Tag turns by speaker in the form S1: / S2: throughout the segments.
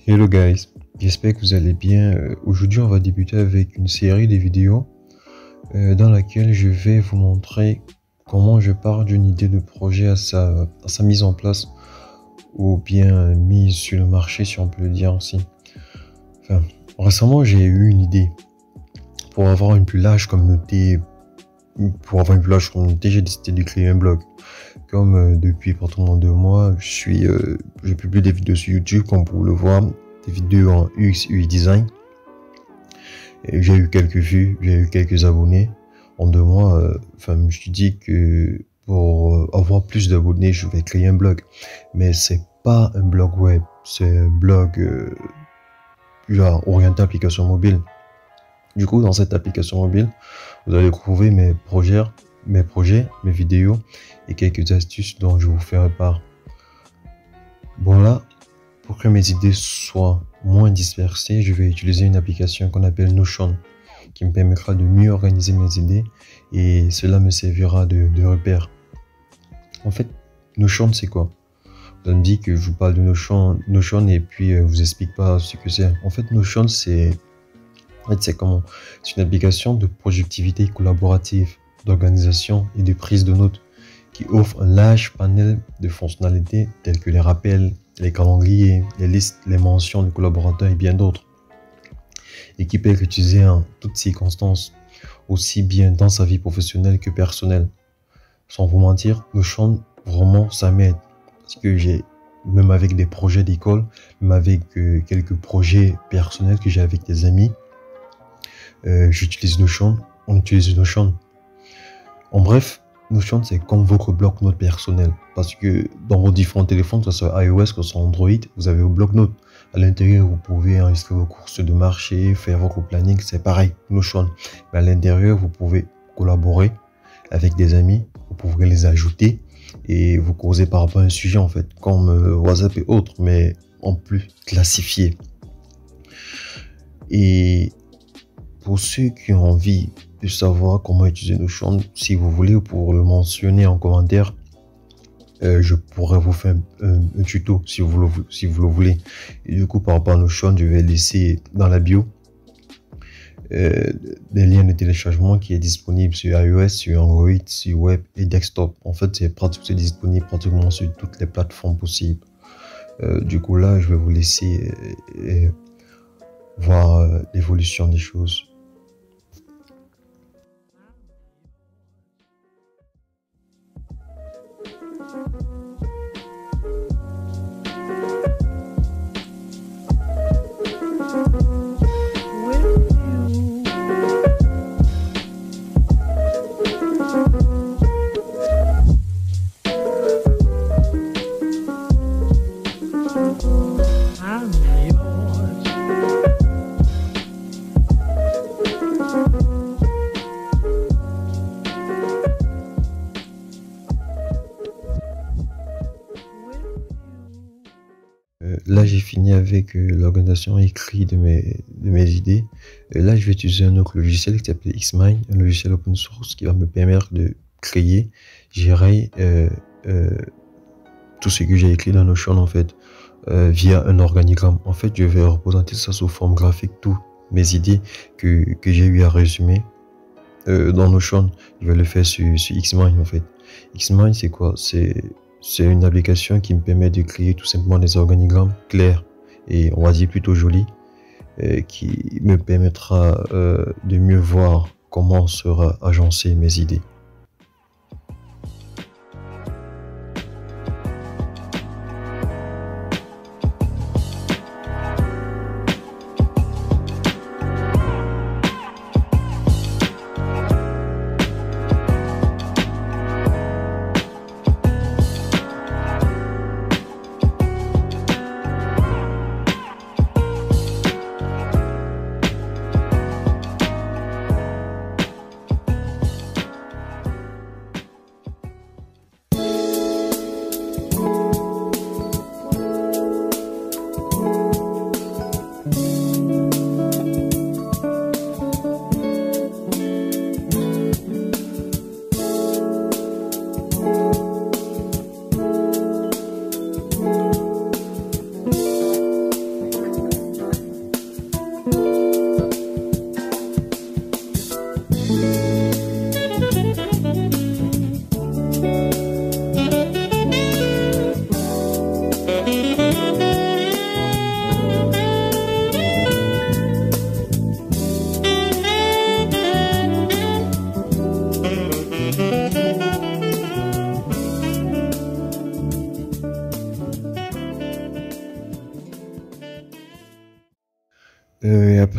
S1: Hello guys, j'espère que vous allez bien. Aujourd'hui on va débuter avec une série de vidéos dans laquelle je vais vous montrer comment je pars d'une idée de projet à sa mise en place ou bien mise sur le marché, si on peut le dire ainsi. Enfin, récemment j'ai eu une idée pour avoir une plus large communauté. J'ai décidé de créer un blog. Comme depuis pratiquement 2 mois, je publie des vidéos sur YouTube, comme vous le voir, des vidéos en UX, UI design. Et j'ai eu quelques vues, j'ai eu quelques abonnés en 2 mois. Je me suis dit que pour avoir plus d'abonnés, je vais créer un blog. Mais c'est pas un blog web, c'est un blog genre orienté application mobile. Du coup, dans cette application mobile, vous allez trouver mes projets, mes vidéos et quelques astuces dont je vous ferai part. Bon là, pour que mes idées soient moins dispersées, je vais utiliser une application qu'on appelle Notion, qui me permettra de mieux organiser mes idées et cela me servira de repère. En fait, Notion c'est quoi? Vous allez me dire que je vous parle de Notion et puis vous explique pas ce que c'est. En fait, Notion c'est une application de productivité collaborative, d'organisation et de prise de notes qui offre un large panel de fonctionnalités telles que les rappels, les calendriers, les listes, les mentions de collaborateurs et bien d'autres, et qui peut être utilisé en toutes circonstances, aussi bien dans sa vie professionnelle que personnelle. Sans vous mentir, Notion, vraiment, ça m'aide, parce que même avec des projets d'école, même avec quelques projets personnels que j'ai avec des amis, j'utilise Notion, on utilise Notion. En bref, Notion c'est comme votre bloc-notes personnel, parce que dans vos différents téléphones, que ce soit iOS, que ce soit Android, vous avez vos bloc-notes. À l'intérieur, vous pouvez enregistrer vos courses de marché, faire votre planning, c'est pareil, Notion. Mais à l'intérieur, vous pouvez collaborer avec des amis, vous pouvez les ajouter et vous causer par rapport à un sujet en fait, comme WhatsApp et autres, mais en plus classifié. Et pour ceux qui ont envie de savoir comment utiliser Notion, si vous voulez, pour le mentionner en commentaire, je pourrais vous faire un tuto si vous le voulez. Et du coup, par rapport à Notion, je vais laisser dans la bio des liens de téléchargement qui est disponible sur iOS, sur Android, sur web et desktop. En fait, c'est disponible pratiquement sur toutes les plateformes possibles. Du coup, là, je vais vous laisser voir l'évolution des choses. Là, j'ai fini avec l'organisation écrite de mes idées. Là, je vais utiliser un autre logiciel qui s'appelle Xmind, un logiciel open source qui va me permettre de créer, gérer tout ce que j'ai écrit dans Notion en fait, via un organigramme. En fait, je vais représenter ça sous forme graphique, toutes mes idées que j'ai eu à résumer dans Notion. Je vais le faire sur Xmind en fait. Xmind, c'est quoi? C'est une application qui me permet de créer tout simplement des organigrammes clairs et on va dire plutôt jolis, qui me permettra de mieux voir comment sera agencées mes idées.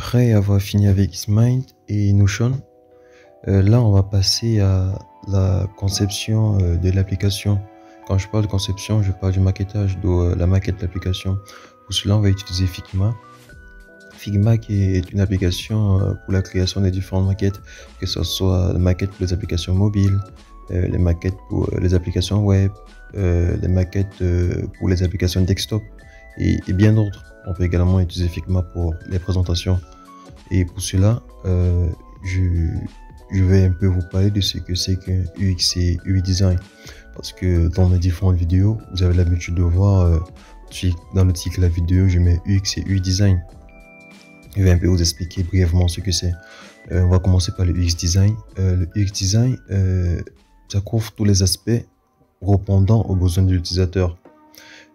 S1: Après avoir fini avec Xmind et Notion, là on va passer à la conception de l'application. Quand je parle de conception, je parle du maquettage, de la maquette de l'application. Pour cela, on va utiliser Figma. Figma qui est une application pour la création des différentes maquettes, que ce soit les maquettes pour les applications mobiles, les maquettes pour les applications web, les maquettes pour les applications desktop et bien d'autres. On peut également utiliser Figma pour les présentations. Et pour cela, je vais un peu vous parler de ce que c'est qu'un UX et UI design. Parce que dans mes différentes vidéos, vous avez l'habitude de voir, dans le titre de la vidéo, je mets UX et UI design. Je vais un peu vous expliquer brièvement ce que c'est. On va commencer par le UX design. Le UX design, ça couvre tous les aspects répondant aux besoins de l'utilisateur.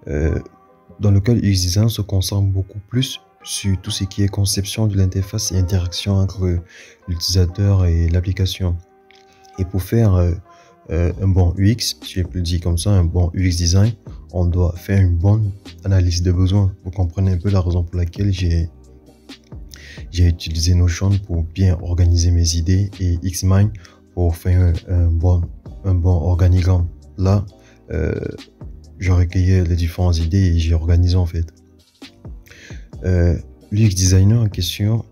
S1: Dans le cas du UX design, on se concentre beaucoup plus sur tout ce qui est conception de l'interface et interaction entre l'utilisateur et l'application. Et pour faire un bon UX, si je peux le dire comme ça, un bon UX design, on doit faire une bonne analyse de besoins. Vous comprenez un peu la raison pour laquelle j'ai utilisé Notion pour bien organiser mes idées et Xmind pour faire un bon organigramme. Là, je recueillais les différentes idées et j'ai organisé en fait. L'UX designer en question,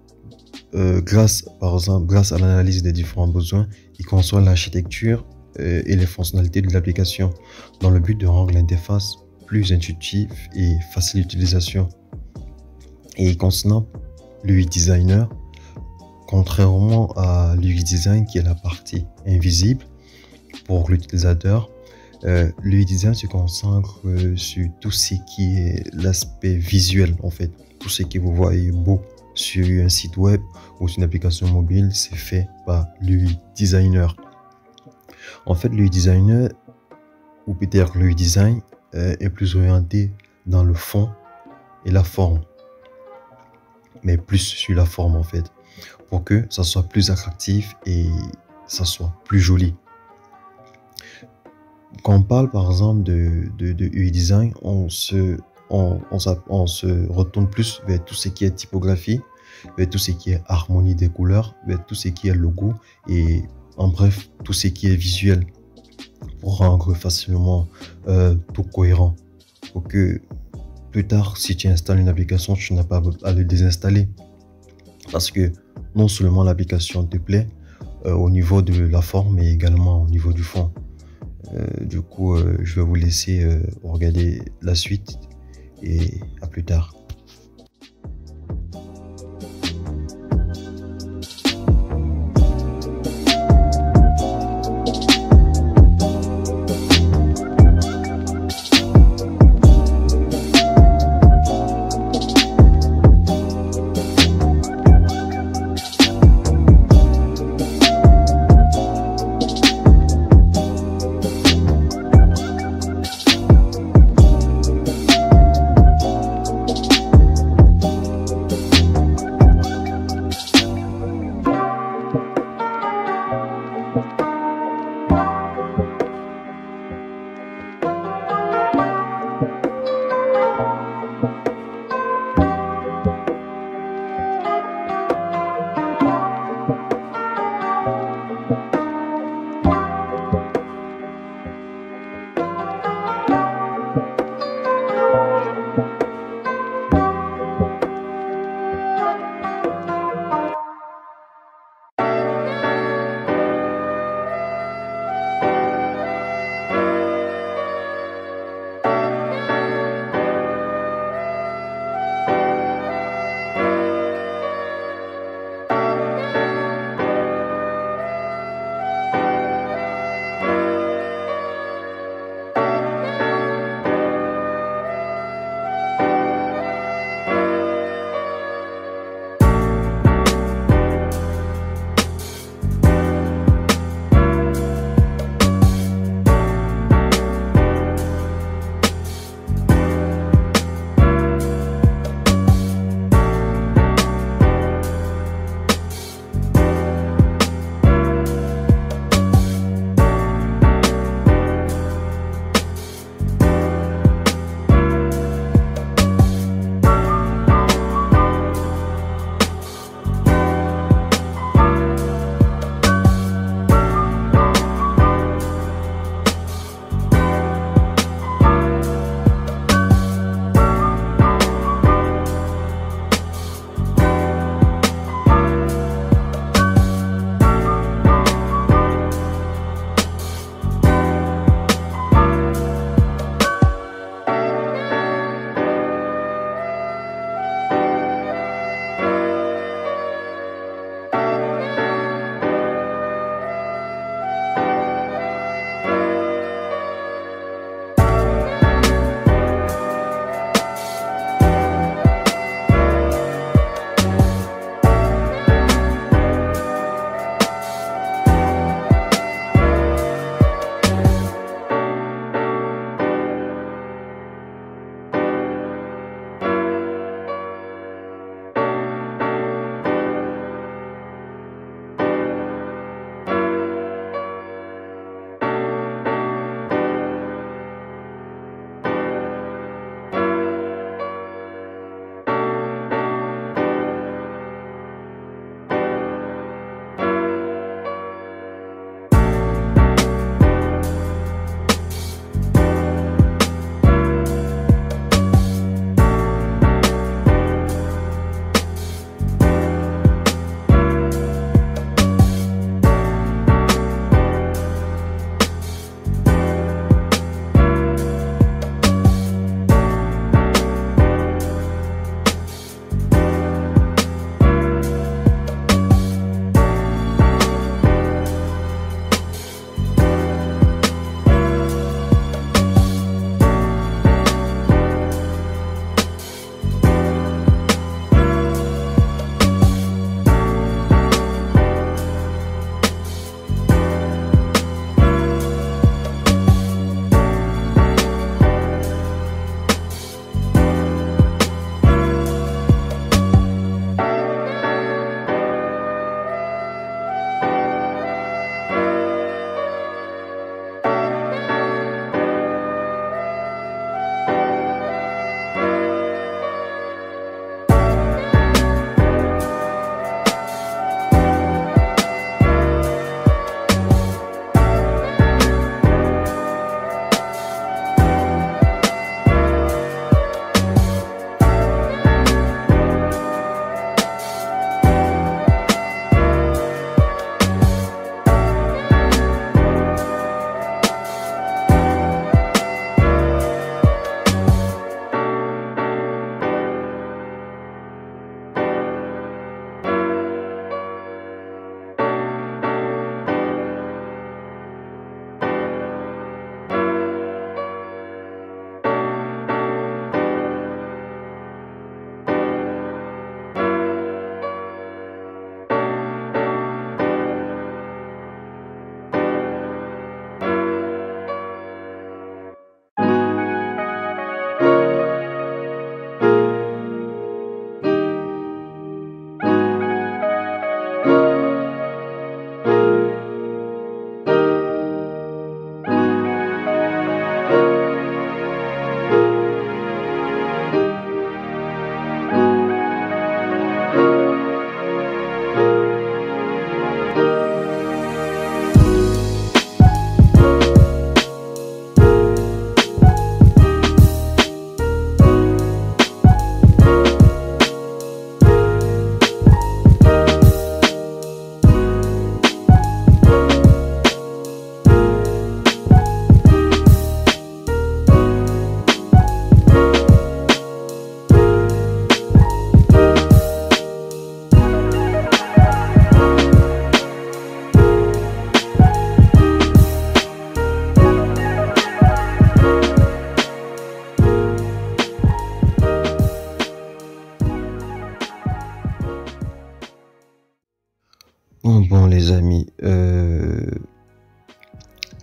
S1: grâce à l'analyse des différents besoins, il conçoit l'architecture et les fonctionnalités de l'application dans le but de rendre l'interface plus intuitive et facile d'utilisation. Et concernant l'UX designer, contrairement à l'UX design qui est la partie invisible pour l'utilisateur, l'UX design se concentre sur tout ce qui est l'aspect visuel en fait. Tout ce que vous voyez beau sur un site web ou sur une application mobile, c'est fait par l'UX designer. En fait, l'UX designer, ou peut-être l'UX design, est plus orienté dans le fond et la forme. Mais plus sur la forme en fait, pour que ça soit plus attractif et ça soit plus joli. Quand on parle par exemple de UI design, on se retourne plus vers tout ce qui est typographie, vers tout ce qui est harmonie des couleurs, vers tout ce qui est logo et en bref tout ce qui est visuel pour rendre facilement tout cohérent, pour que plus tard, si tu installes une application, tu n'as pas à le désinstaller. Parce que non seulement l'application te plaît au niveau de la forme, mais également au niveau du fond. Du coup, je vais vous laisser regarder la suite et à plus tard.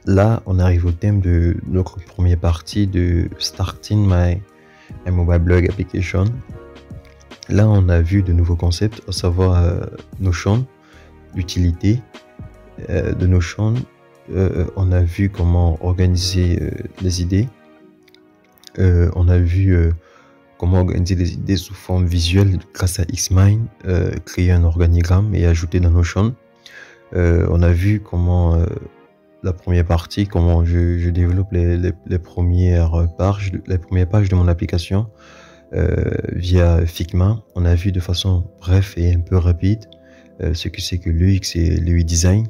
S1: là, on arrive au thème de notre première partie de Starting My Mobile Blog Application. Là, on a vu de nouveaux concepts, à savoir Notion, l'utilité de Notion. On a vu comment organiser les idées. On a vu comment organiser les idées sous forme visuelle grâce à Xmind, créer un organigramme et ajouter dans Notion. On a vu comment la première partie, comment je développe les premières pages de mon application via Figma. On a vu de façon bref et un peu rapide ce que c'est que l'UX et l'UI design.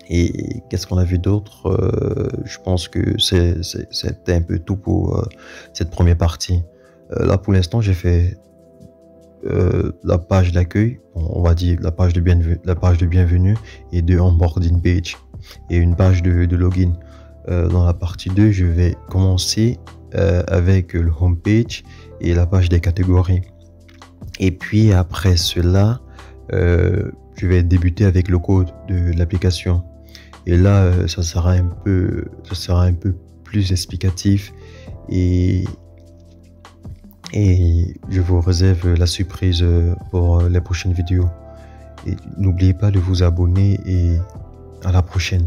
S1: Et qu'est-ce qu'on a vu d'autre? Je pense que c'était un peu tout pour cette première partie. Là, pour l'instant, j'ai fait la page d'accueil, on va dire la page de bienvenue et de onboarding page et une page de login. Dans la partie 2, je vais commencer avec le homepage et la page des catégories. Et puis après cela, je vais débuter avec le code de l'application. Et là, ça sera un peu plus explicatif et je vous réserve la surprise pour les prochaines vidéos. Et n'oubliez pas de vous abonner et à la prochaine.